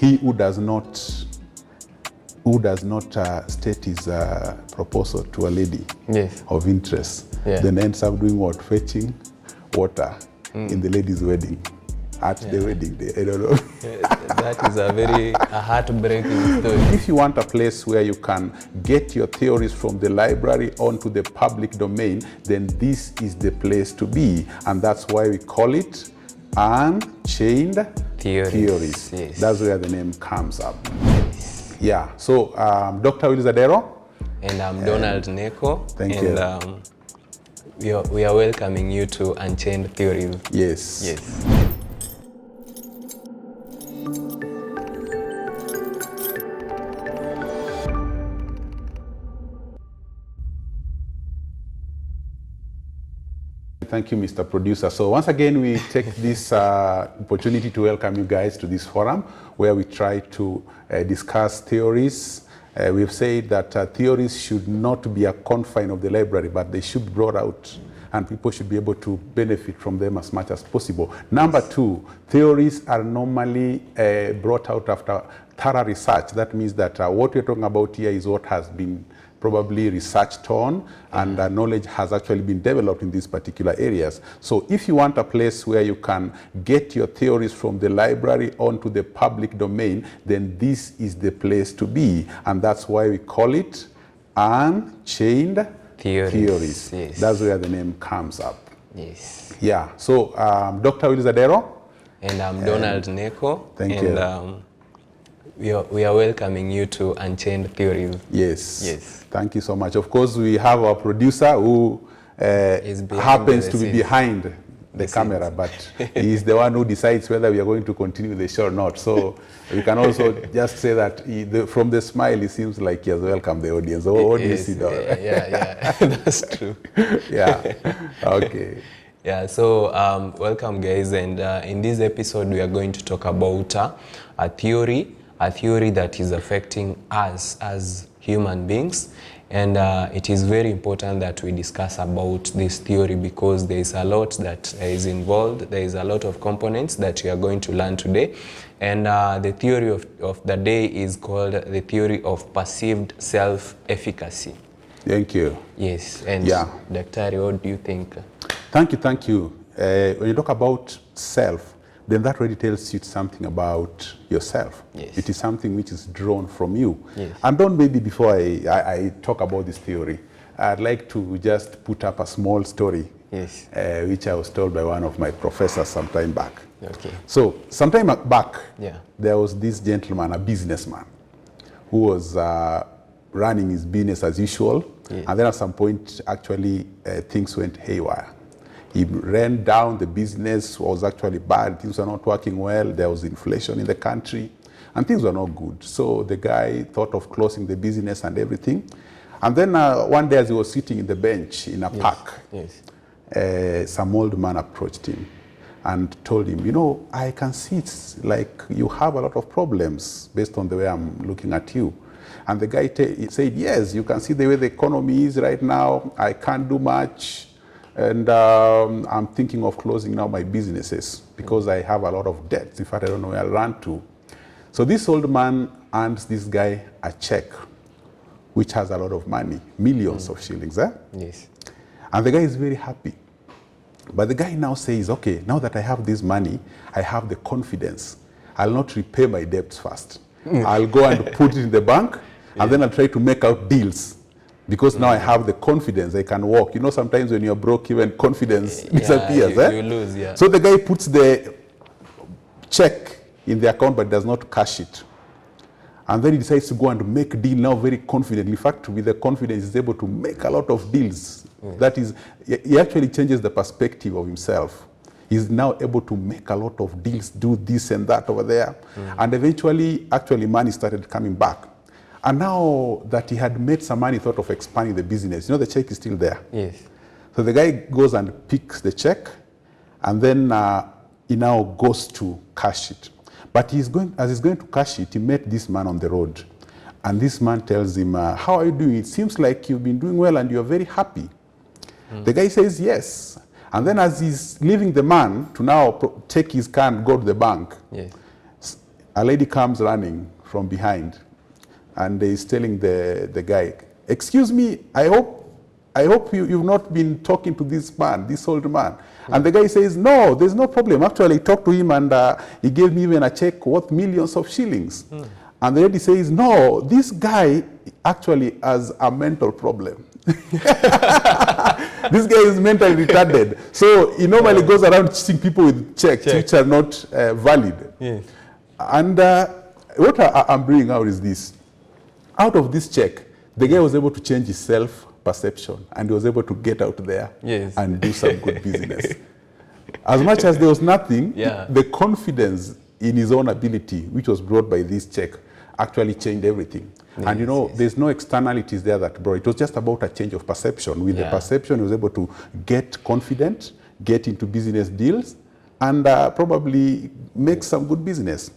he who does not state his proposal to a lady of interest, then ends up doing what? Fetching water in the lady's wedding. At the wedding day, I don't know. That is a heartbreaking story. If you want a place where you can get your theories from the library onto the public domain, then this is the place to be. And that's why we call it Unchained Theories. Yes. That's where the name comes up. Yes. Yeah. So, Dr. Will Zadero. And I'm Donald Neko. Thank you. We are welcoming you to Unchained Theories. Yes. Yes. Thank you, Mr. Producer. So once again, we take this opportunity to welcome you guys to this forum where we try to discuss theories. We've said that theories should not be a confine of the library, but they should be brought out and people should be able to benefit from them as much as possible. Number two, theories are normally brought out after thorough research. That means that what we're talking about here is what has been probably researched on, and knowledge has actually been developed in these particular areas. So if you want a place where you can get your theories from the library onto the public domain, then this is the place to be. And that's why we call it Unchained Theories. Yes. That's where the name comes up. Yes. Yeah. So Dr. Will Zadero. And I'm Donald Neko. Thank you. We are welcoming you to Unchained Theories. Yes. Yes. Thank you so much. Of course, we have our producer who happens to be behind the camera, but he is the one who decides whether we are going to continue the show or not. So we can also just say that from the smile, it seems like he has welcomed the audience. What do you see there? Yeah, that's true. Yeah. Okay. Yeah, so welcome guys, and in this episode we are going to talk about a theory that is affecting us as human beings, and it is very important that we discuss about this theory because there is a lot that is involved. There is a lot of components that we are going to learn today, and the theory of the day is called the theory of perceived self-efficacy. Thank you. Yes, and Dr. what do you think? Thank you. When you talk about self, then that already tells you something about yourself. Yes. It is something which is drawn from you. Yes. And don't maybe before I talk about this theory, I'd like to just put up a small story, Yes. Which I was told by one of my professors some time back. Okay. So sometime back, Yeah. there was this gentleman, a businessman, who was running his business as usual. Yes. And then at some point, actually, things went haywire. He ran down, the business was actually bad, things were not working well, there was inflation in the country, and things were not good. So the guy thought of closing the business and everything. And then one day as he was sitting in the bench in a park, some old man approached him and told him, you know, I can see it's like you have a lot of problems based on the way I'm looking at you. And the guy said, yes, you can see the way the economy is right now, I can't do much. And I'm thinking of closing now my businesses because I have a lot of debts. In fact, I don't know where I'll run to. So this old man hands this guy a check, which has a lot of money, millions of shillings. Yes. And the guy is very happy. But the guy now says, okay, now that I have this money, I have the confidence. I'll not repay my debts first. I'll go and put it in the bank, and then I'll try to make out deals. Because now I have the confidence, I can walk. You know, sometimes when you're broke, even confidence disappears. You lose, yeah. So the guy puts the check in the account but does not cash it. And then he decides to go and make a deal now very confidently. In fact, with the confidence, he's able to make a lot of deals. That is, he actually changes the perspective of himself. He's now able to make a lot of deals, do this and that over there. And eventually, actually, money started coming back. And now that he had made some money, he thought of expanding the business. You know, the check is still there. Yes. So the guy goes and picks the check, and then he now goes to cash it. But as he's going to cash it, he met this man on the road. And this man tells him, how are you doing? It seems like you've been doing well and you're very happy. The guy says, yes. And then as he's leaving the man to now take his car and go to the bank, a lady comes running from behind and is telling the guy, excuse me, I hope you've not been talking to this man, this old man. And the guy says, no, there's no problem. Actually, I talked to him and he gave me even a check worth millions of shillings. And the lady says, no, this guy actually has a mental problem. This guy is mentally retarded. So he normally goes around cheating people with checks which are not valid. Yes. And what I'm bringing out is this. Out of this check, the guy was able to change his self-perception and he was able to get out there and do some good business. As much as there was nothing, the confidence in his own ability, which was brought by this check, actually changed everything. And you know, there's no externalities there that brought. It was just about a change of perception. With the perception, he was able to get confident, get into business deals, and probably make some good business.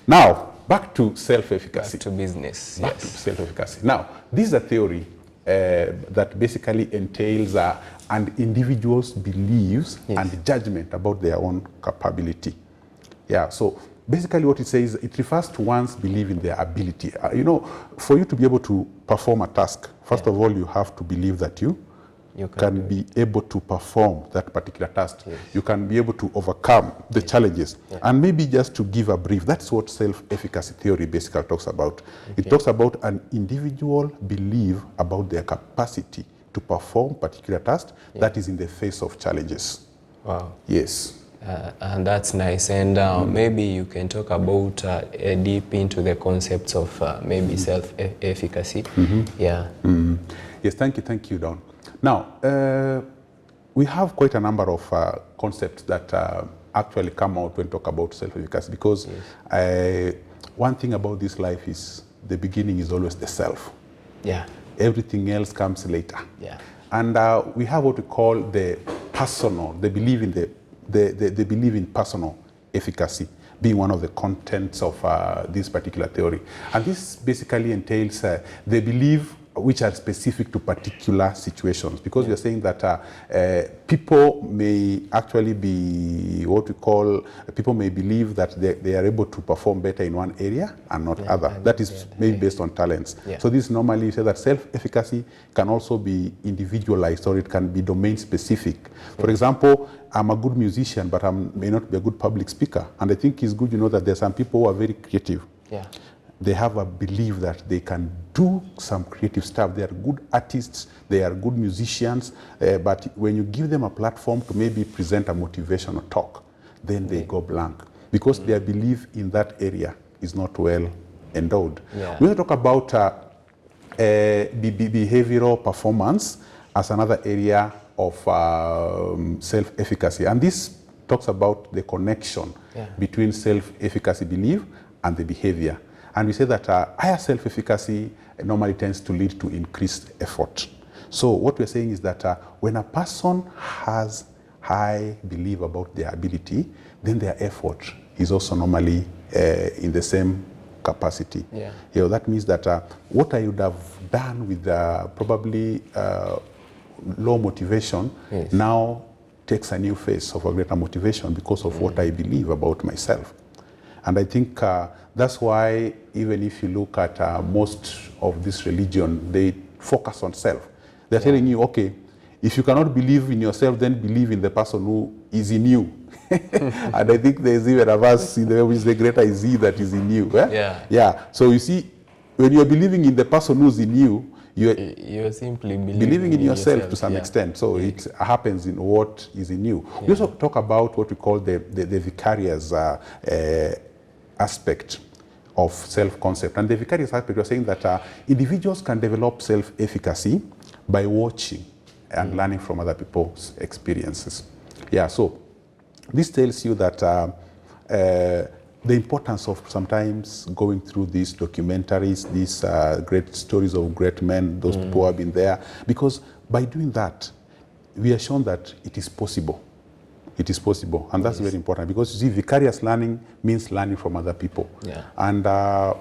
Now, back to self-efficacy. Back to business, Back to self-efficacy. Now, this is a theory that basically entails an individual's beliefs and judgment about their own capability. Yeah, so basically what it says, it refers to one's belief in their ability. You know, for you to be able to perform a task, first of all, you have to believe that you can be able to perform that particular task. You can be able to overcome the challenges. And maybe just to give a brief, that's what self-efficacy theory basically talks about. It talks about an individual belief about their capacity to perform particular tasks that is in the face of challenges. Wow. Yes. And that's nice. And maybe you can talk about deep into the concepts of maybe self-efficacy. Yeah. Yes, thank you, Don. Now, we have quite a number of concepts that actually come out when we talk about self-efficacy, because one thing about this life is the beginning is always the self. Yeah. Everything else comes later. Yeah. And we have what we call the personal, the belief in they believe in personal efficacy being one of the contents of this particular theory. And this basically entails they believe which are specific to particular situations, because we are saying that people may actually be what we call, people may believe that they are able to perform better in one area and not other. That is maybe based on talents. So this normally say that self-efficacy can also be individualized, or it can be domain specific. For example, I'm a good musician, but I may not be a good public speaker. And I think it's good, you know, that there are some people who are very creative. They have a belief that they can do some creative stuff. They are good artists, they are good musicians, but when you give them a platform to maybe present a motivational talk, then they go blank, because their belief in that area is not well endowed. We want to talk about behavioral performance as another area of self-efficacy. And this talks about the connection between self-efficacy belief and the behavior. And we say that higher self-efficacy normally tends to lead to increased effort. So what we're saying is that when a person has high belief about their ability, then their effort is also normally in the same capacity. You know, that means that what I would have done with probably low motivation now takes a new phase of a greater motivation because of what I believe about myself. And I think that's why even if you look at most of this religion, they focus on self. They're telling you, okay, if you cannot believe in yourself, then believe in the person who is in you. And I think there's even a verse in the Bible which is, the greater is he that is in you. So you see, when you're believing in the person who's in you, you're simply believing in yourself to some extent. So it happens in what is in you. We also talk about what we call the vicarious aspect of self-concept. And the vicarious aspect, we're saying that individuals can develop self-efficacy by watching and learning from other people's experiences. So this tells you that the importance of sometimes going through these documentaries, these great stories of great men, those people who have been there, because by doing that, we are shown that it is possible. It is possible, and that's very important, because you see, vicarious learning means learning from other people. And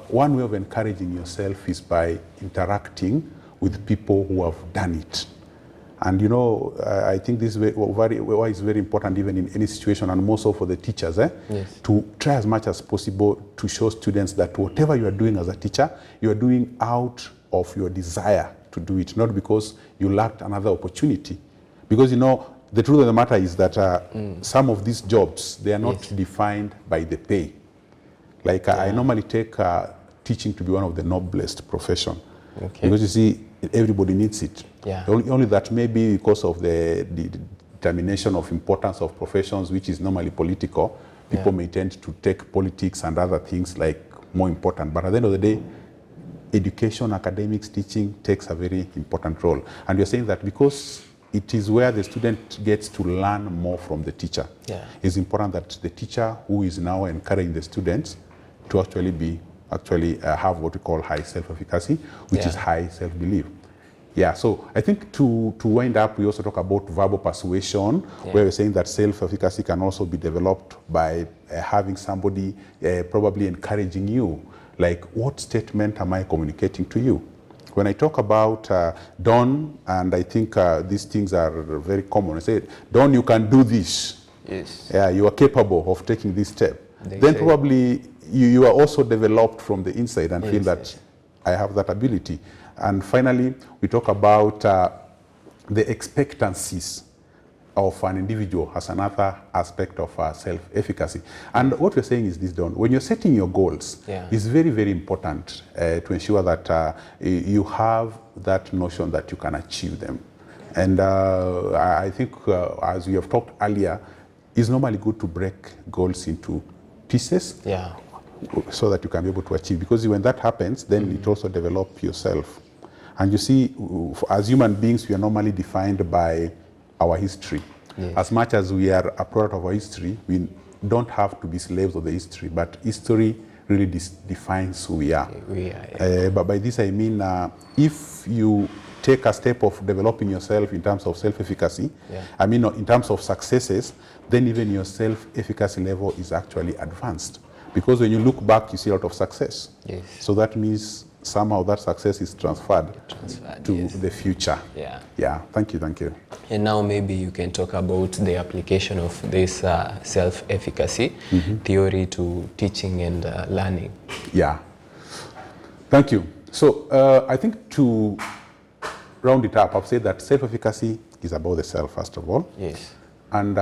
one way of encouraging yourself is by interacting with people who have done it. And I think this is why it's very important even in any situation, and more so for the teachers, Yes. to try as much as possible to show students that whatever you are doing as a teacher, you are doing out of your desire to do it, not because you lacked another opportunity. Because the truth of the matter is that some of these jobs, they are not Yes. defined by the pay. Like I normally take teaching to be one of the noblest profession. Okay. Because you see, everybody needs it. Yeah. Only that maybe because of the determination of importance of professions, which is normally political, people may tend to take politics and other things like more important. But at the end of the day, education, academics, teaching takes a very important role. And you're saying that because it is where the student gets to learn more from the teacher. Yeah. It's important that the teacher who is now encouraging the students to actually have what we call high self-efficacy, which is high self-belief. Yeah, so I think to wind up, we also talk about verbal persuasion, where we're saying that self-efficacy can also be developed by having somebody probably encouraging you. Like, what statement am I communicating to you? When I talk about Don, and I think these things are very common, I say, Don, you can do this. Yes. Yeah, you are capable of taking this step. They Then say, probably you are also developed from the inside and feel that I have that ability. And finally, we talk about the expectancies of an individual as another aspect of self-efficacy. And what we're saying is this, Don, when you're setting your goals, it's very, very important to ensure that you have that notion that you can achieve them. And I think, as we have talked earlier, it's normally good to break goals into pieces. Yeah. So that you can be able to achieve. Because when that happens, then it also develops yourself. And you see, as human beings, we are normally defined by our history. Yes. As much as we are a product of our history, we don't have to be slaves of the history, but history really defines who we are. But by this I mean, if you take a step of developing yourself in terms of self-efficacy, I mean in terms of successes, then even your self-efficacy level is actually advanced. Because when you look back, you see a lot of success. Yes. So that means somehow that success is transferred to the future. Yeah. Yeah. Thank you. Thank you. And now maybe you can talk about the application of this self-efficacy theory to teaching and learning. Yeah. Thank you. So I think to round it up, I've said that self-efficacy is about the self, first of all. Yes. And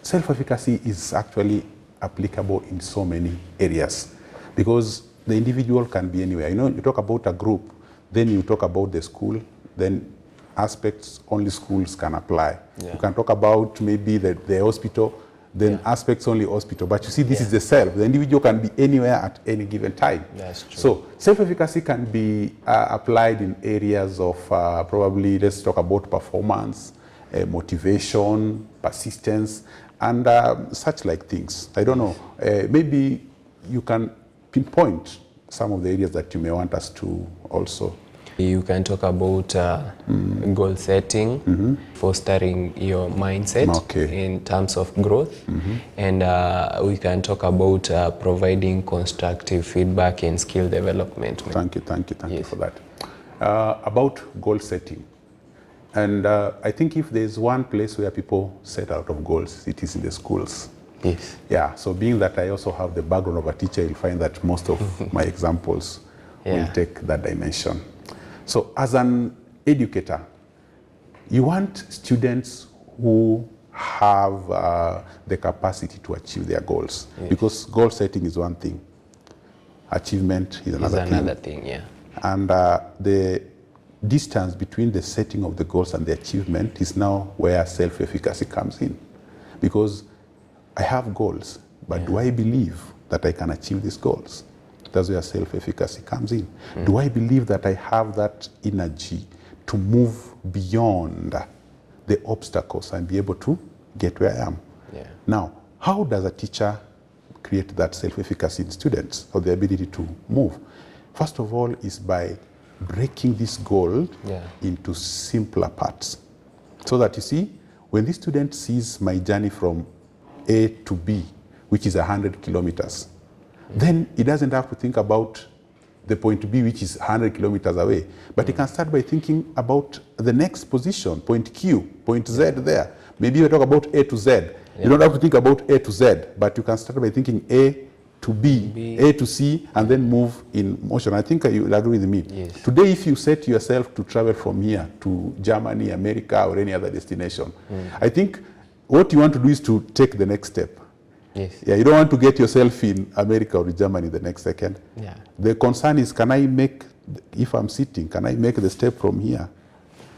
self-efficacy is actually applicable in so many areas, because the individual can be anywhere. You talk about a group, then you talk about the school, then aspects only schools can apply. You can talk about maybe the hospital, then aspects only hospital. But you see, this is the self. The individual can be anywhere at any given time. That's true. So self-efficacy can be applied in areas of probably, let's talk about performance, motivation, persistence, and such like things. I don't know, maybe you can pinpoint some of the areas that you may want us to also. You can talk about goal setting, fostering your mindset in terms of growth, and we can talk about providing constructive feedback and skill development. Thank you for that. About goal setting. And I think if there's one place where people set out of goals, it is in the schools. Yes. Yeah, so being that I also have the background of a teacher, you'll find that most of my examples will take that dimension. So as an educator, you want students who have the capacity to achieve their goals. Because goal setting is one thing. Achievement is another thing. Yeah. And the distance between the setting of the goals and the achievement is now where self-efficacy comes in. Because I have goals, but do I believe that I can achieve these goals? That's where self-efficacy comes in. Do I believe that I have that energy to move beyond the obstacles and be able to get where I am? Now, how does a teacher create that self-efficacy in students, or the ability to move? First of all is by breaking this goal into simpler parts. So that you see, when this student sees my journey from A to B, which is 100 kilometers, then he doesn't have to think about the point B, which is 100 kilometers away. But you can start by thinking about the next position, point Q, point Z there. Maybe you talk about A to Z. You don't have to think about A to Z, but you can start by thinking A to B, A to C, and then move in motion. I think you will agree with me. Yes. Today, if you set yourself to travel from here to Germany, America, or any other destination, I think what you want to do is to take the next step. Yes. Yeah, you don't want to get yourself in America or Germany the next second. Yeah. The concern is, can I make, if I'm sitting, can I make the step from here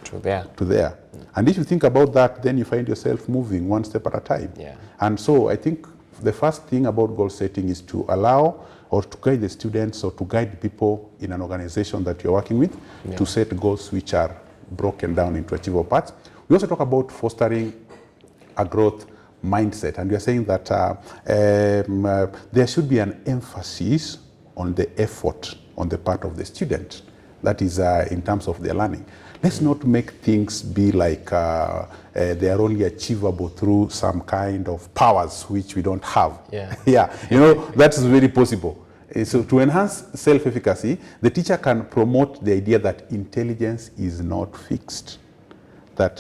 To there. to there? And if you think about that, then you find yourself moving one step at a time. Yeah. And so I think the first thing about goal setting is to allow or to guide the students or to guide people in an organization that you're working with to set goals which are broken down into achievable parts. We also talk about fostering a growth mindset, and we are saying that there should be an emphasis on the effort on the part of the student. That is in terms of their learning. Let's not make things be like they are only achievable through some kind of powers which we don't have. Yeah. Yeah, you know, that is very possible. So to enhance self-efficacy, the teacher can promote the idea that intelligence is not fixed. That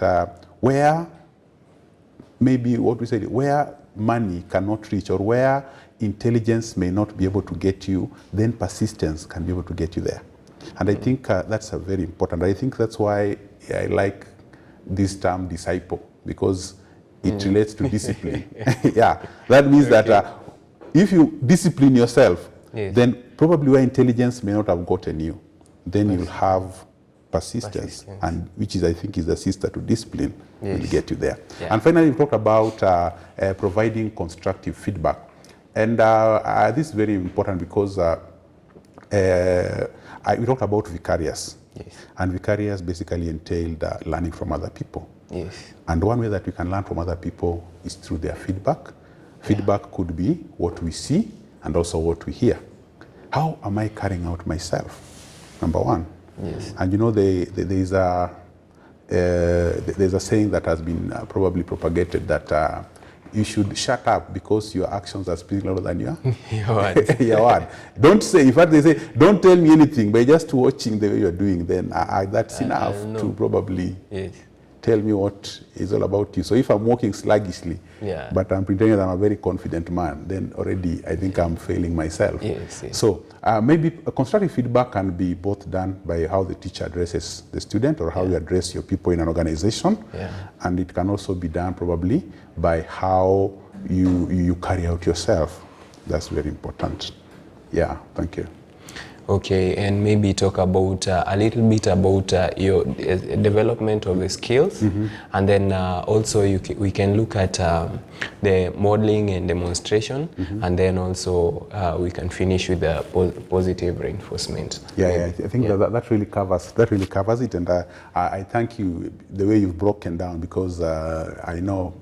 where maybe what we said, where money cannot reach or where intelligence may not be able to get you, then persistence can be able to get you there. And I think that's very important. I think that's why I like this term disciple, because it relates to discipline. Yeah, that means that if you discipline yourself, then probably where intelligence may not have gotten you, then you'll have persistence, and which is, I think, is the sister to discipline, will get you there. Yeah. And finally, we talked about providing constructive feedback. And this is very important because we talked about vicarious. Yes. And vicarious basically entailed learning from other people. Yes. And one way that we can learn from other people is through their feedback. Feedback could be what we see and also what we hear. How am I carrying out myself? Number one. Yes. And you know, there's a saying that has been probably propagated that you should shut up because your actions are speaking louder than your words. Your word. Don't say, in fact, they say, don't tell me anything, but just watching the way you're doing, then that's enough to probably tell me what is all about you. So if I'm walking sluggishly, but I'm pretending that I'm a very confident man, then already I think I'm failing myself. Yes, yes. So maybe a constructive feedback can be both done by how the teacher addresses the student or how you address your people in an organization. And it can also be done probably by how you carry out yourself. That's very important. Yeah, thank you. Okay, and maybe talk about a little bit about your development of the skills, and then also we can look at the modeling and demonstration, and then also we can finish with the positive reinforcement. I think that really covers it, and I thank you the way you've broken down, because I know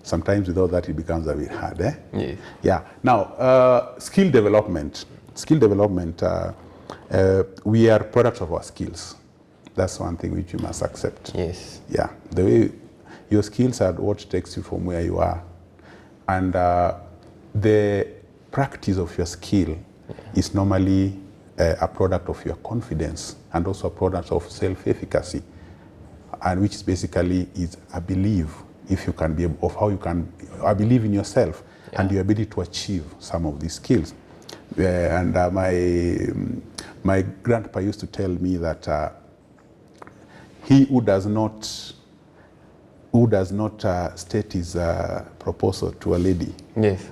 sometimes without that it becomes a bit hard. Yes. Yeah. Now, skill development. We are products of our skills. That's one thing which you must accept. Yes. Yeah. The way your skills are what takes you from where you are. And the practice of your skill is normally a product of your confidence and also a product of self-efficacy, and which is basically is a belief, if you can be, of how you can, I believe in yourself and your ability to achieve some of these skills. And my grandpa used to tell me that he who does not state his proposal to a lady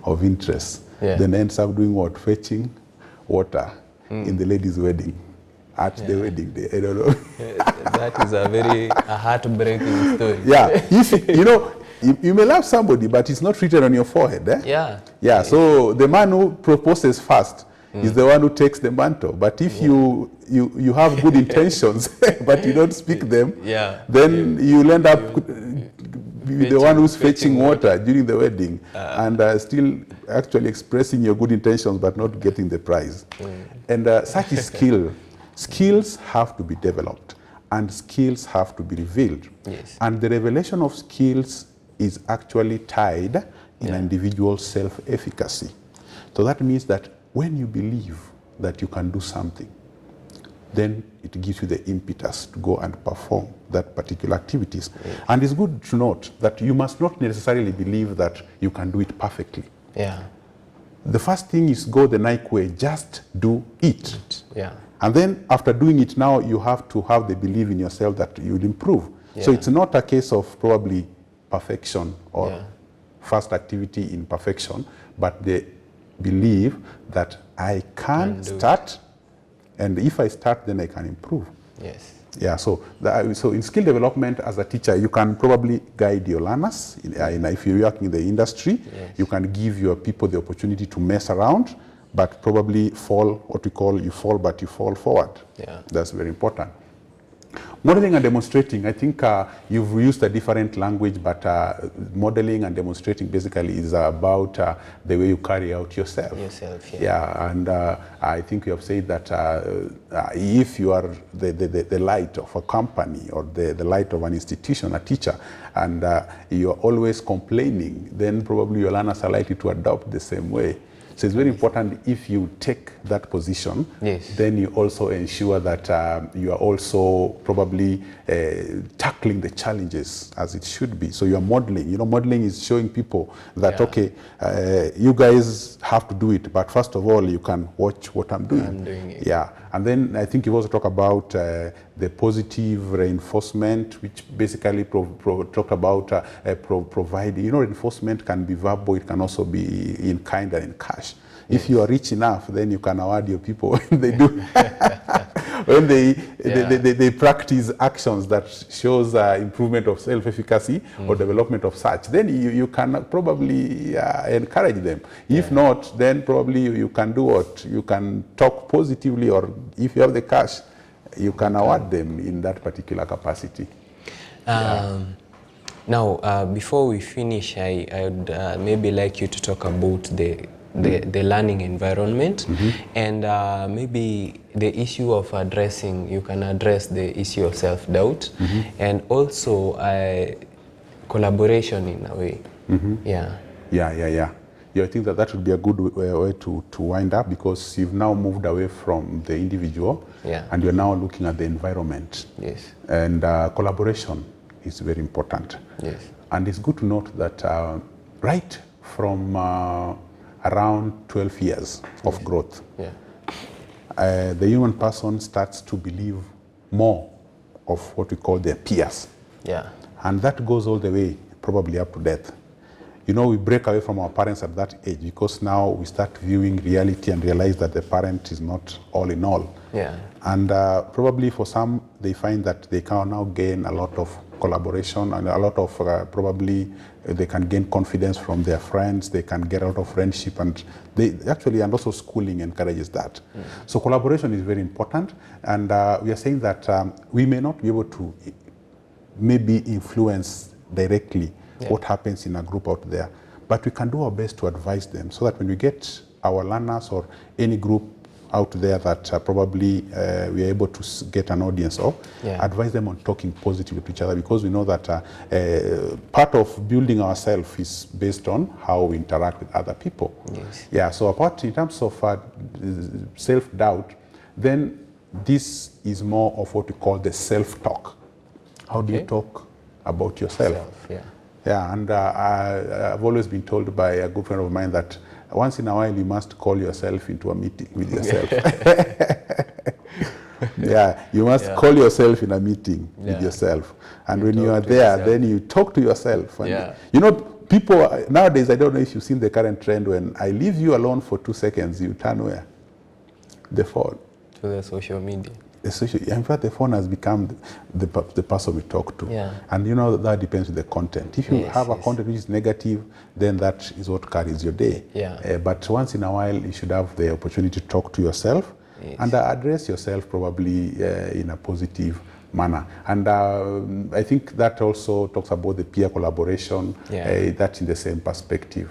of interest, then ends up doing what? Fetching water in the lady's wedding, at the wedding day. I don't know. That is a heartbreaking story. Yeah, you know, you may love somebody, but it's not written on your forehead. Yeah. So the man who proposes first is the one who takes the mantle. But if you have good intentions, but you don't speak them, then you'll end up be the one who's fetching water during the wedding, and still actually expressing your good intentions, but not getting the prize. And such is skill. Skills have to be developed, and skills have to be revealed. And the revelation of skills is actually tied in an individual's self-efficacy. So that means that when you believe that you can do something, then it gives you the impetus to go and perform that particular activities. And it's good to note that you must not necessarily believe that you can do it perfectly. Yeah. The first thing is go the Nike way, just do it. Yeah. And then after doing it now, you have to have the belief in yourself that you'll improve. So it's not a case of probably perfection or first activity in perfection, but the belief that I can start, and if I start, then I can improve. Yes. Yeah, so in skill development as a teacher, you can probably guide your learners. If you're working in the industry, you can give your people the opportunity to mess around, but probably fall, what we call, you fall, but you fall forward. Yeah. That's very important. Modeling and demonstrating, I think you've used a different language, but modeling and demonstrating basically is about the way you carry out yourself. Yeah, and I think you have said that if you are the light of a company or the light of an institution, a teacher, and you're always complaining, then probably your learners are likely to adopt the same way. So it's very important if you take that position, then you also ensure that you are also probably tackling the challenges as it should be. So you are modeling. You know, modeling is showing people that, okay, you guys have to do it, but first of all, you can watch what I'm doing. Yeah, and then I think you also talk about the positive reinforcement, which basically talk about providing. You know, reinforcement can be verbal, it can also be in kind and in cash. If you are rich enough, then you can award your people when they do, when they practice actions that shows improvement of self-efficacy or development of such. Then you can probably encourage them. If not, then probably you can do what? You can talk positively, or if you have the cash, you can award them in that particular capacity. Now, before we finish, I would maybe like you to talk about the learning environment and maybe the issue of addressing, you can address the issue of self-doubt and also collaboration in a way. Yeah, I think that would be a good way to wind up, because you've now moved away from the individual and you're now looking at the environment. And collaboration is very important. And it's good to note that right from around 12 years of growth, the human person starts to believe more of what we call their peers. And that goes all the way, probably up to death. You know, we break away from our parents at that age because now we start viewing reality and realize that the parent is not all in all. And probably for some, they find that they can now gain a lot of collaboration and a lot of probably they can gain confidence from their friends, they can get out of friendship, and they actually, and also schooling encourages that. So collaboration is very important, and we are saying that we may not be able to maybe influence directly what happens in a group out there, but we can do our best to advise them so that when we get our learners or any group out there that probably we are able to get an audience of, advise them on talking positively to each other, because we know that part of building ourselves is based on how we interact with other people. So apart in terms of self-doubt, then this is more of what we call the self-talk. How do you talk about yourself? And I've always been told by a good friend of mine that once in a while you must call yourself into a meeting with yourself. You must call yourself in a meeting with yourself. And when you are there, then you talk to yourself. And you know, people nowadays, I don't know if you've seen the current trend, when I leave you alone for 2 seconds, you turn where? The phone. To the social media. In fact, the phone has become the person we talk to. And you know, that depends on the content. If you have a content which is negative, then that is what carries your day. But once in a while, you should have the opportunity to talk to yourself and address yourself probably in a positive manner. And I think that also talks about the peer collaboration, that's in the same perspective.